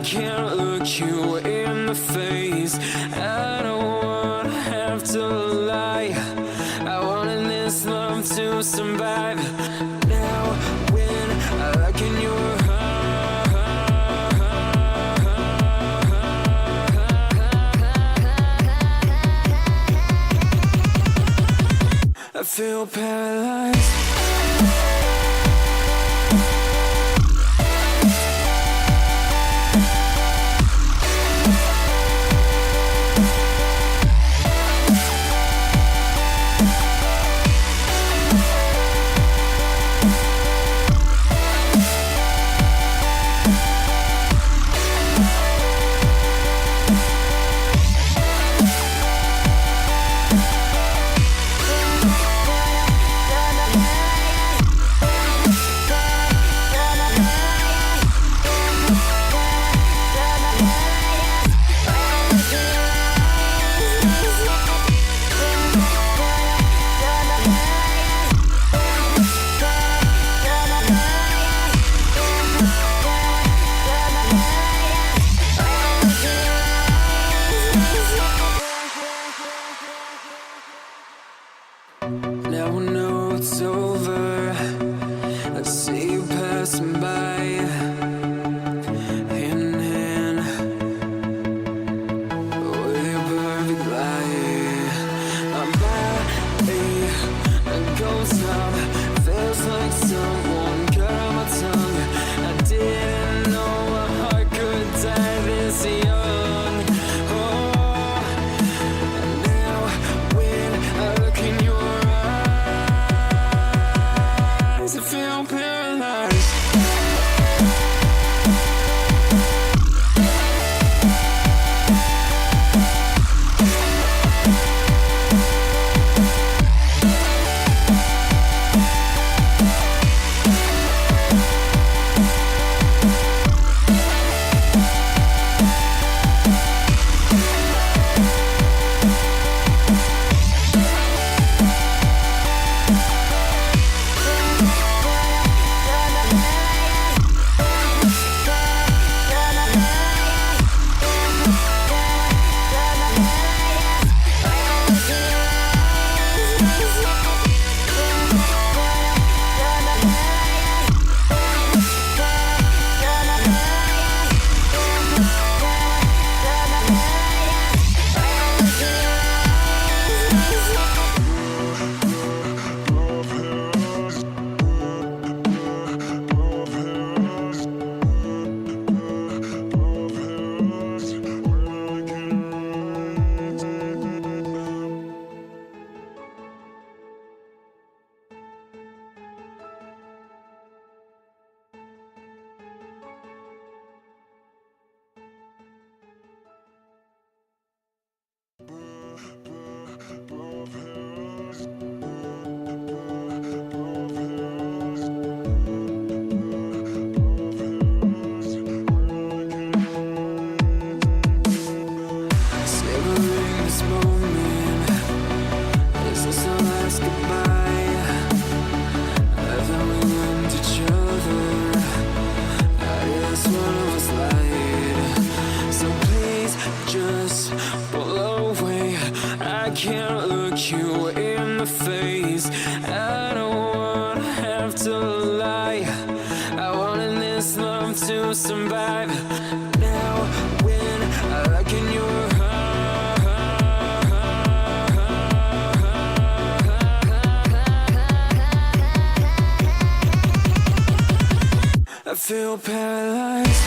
can't look you in the face. I don't wanna have to lie. I wanted this love to survive. Now when I look in your I feel paralyzed. Now I know it's over. I see you passing by, hand in hand, with your perfect light. My body goes numb, feels like someone cut out my tongue. I didn't know a heart could die this young. Oh, and now when I look in your I feel paralyzed. Can't look you in the face. I don't wanna have to lie. I wanted this love to survive. Now when I look in your I feel paralyzed.